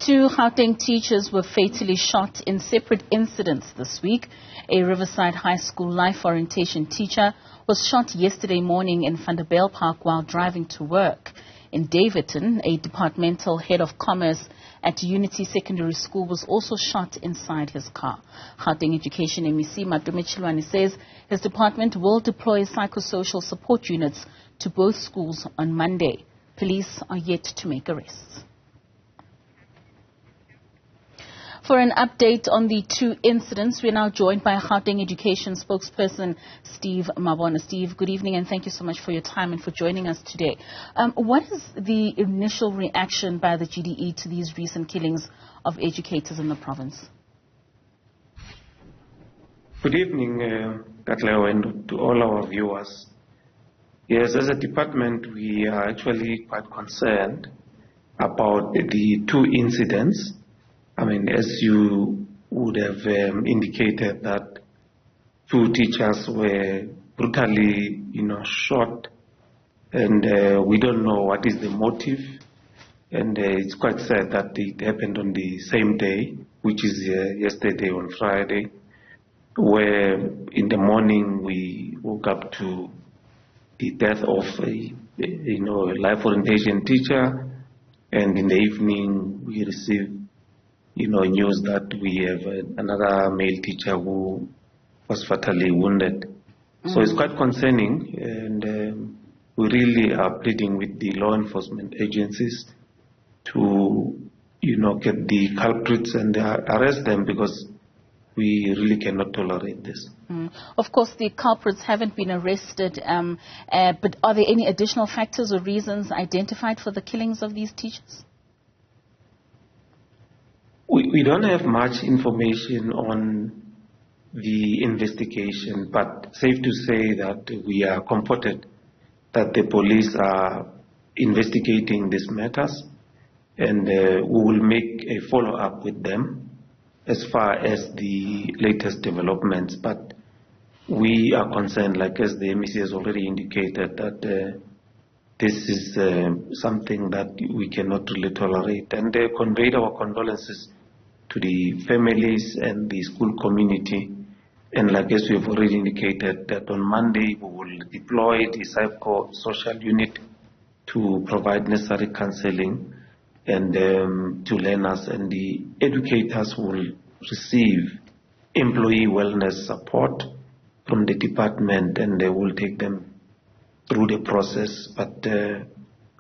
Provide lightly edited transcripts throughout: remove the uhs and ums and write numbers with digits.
Two Gauteng teachers were fatally shot in separate incidents this week. A Riverside High School life orientation teacher was shot yesterday morning in Vanderbijl Park while driving to work. In Davidton, a departmental head of commerce at Unity Secondary School was also shot inside his car. Gauteng Education MEC Matome Chiloane says his department will deploy psychosocial support units to both schools on Monday. Police are yet to make arrests. For an update on the two incidents, we are now joined by Gauteng Education spokesperson Steve Mabona. Steve, good evening and thank you so much for your time and for joining us today. What is the initial reaction by the GDE to these recent killings of educators in the province? Good evening, Katleo, and to all our viewers. Yes, as a department, we are actually quite concerned about the two incidents. I mean, as you would have indicated, that two teachers were brutally, shot, and we don't know what is the motive. And it's quite sad that it happened on the same day, which is yesterday on Friday, where in the morning we woke up to the death of a life orientation teacher, and in the evening we received news that we have another male teacher who was fatally wounded. So it's quite concerning, and we really are pleading with the law enforcement agencies to, get the culprits and arrest them, because we really cannot tolerate this. Of course, the culprits haven't been arrested, but are there any additional factors or reasons identified for the killings of these teachers? We don't have much information on the investigation, but safe to say that we are comforted that the police are investigating these matters, and we will make a follow-up with them as far as the latest developments. But we are concerned, like as the MEC has already indicated, that this is something that we cannot really tolerate, and they conveyed our condolences to the families and the school community. And like as we have already indicated, that on Monday we will deploy the psychosocial unit to provide necessary counseling and to learners, and the educators will receive employee wellness support from the department, and they will take them through the process. But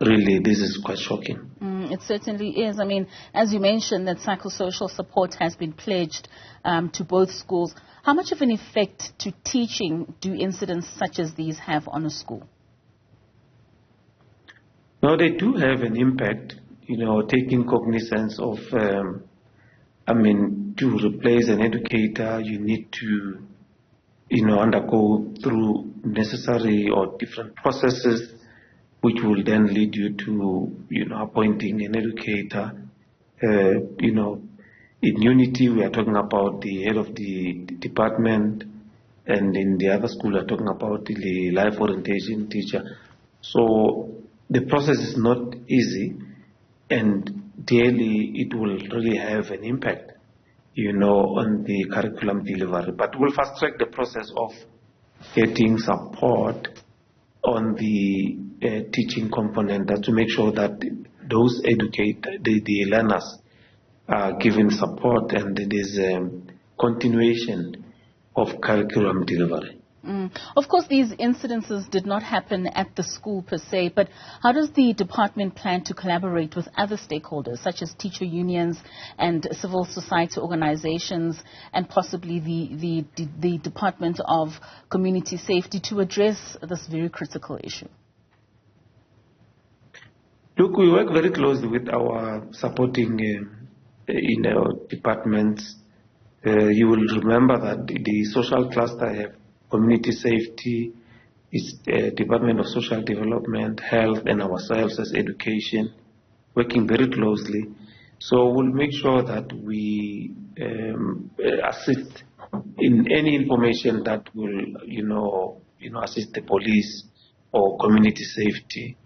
really, this is quite shocking. It certainly is. I mean, as you mentioned, that psychosocial support has been pledged to both schools. How much of an effect to teaching do incidents such as these have on a school? No, they do have an impact. Taking cognizance of, to replace an educator, you need to, undergo through necessary or different processes, which will then lead you to, appointing an educator. In Unity, we are talking about the head of the department, and in the other school, we are talking about the life orientation teacher. So the process is not easy, and daily it will really have an impact, on the curriculum delivery. But we'll fast track the process of getting support on the teaching component, to make sure that those the learners are given support, and there is continuation of curriculum delivery. Of course, these incidences did not happen at the school per se, but how does the department plan to collaborate with other stakeholders, such as teacher unions and civil society organizations, and possibly the Department of Community Safety, to address this very critical issue? Look, we work very closely with our supporting departments. You will remember that the social cluster have community safety, is Department of Social Development, Health, and ourselves as education, working very closely. So we'll make sure that we assist in any information that will, assist the police or community safety,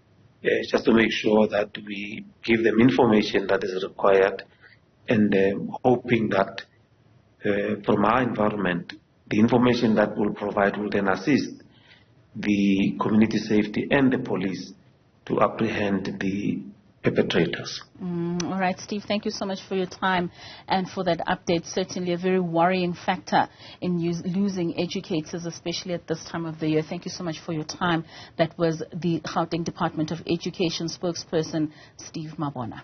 just to make sure that we give them information that is required and hoping that from our environment, the information that we'll provide will then assist the community safety and the police to apprehend the perpetrators. All right, Steve, thank you so much for your time and for that update. Certainly a very worrying factor in losing educators, especially at this time of the year. Thank you so much for your time. That was the Gauteng Department of Education spokesperson, Steve Mabona.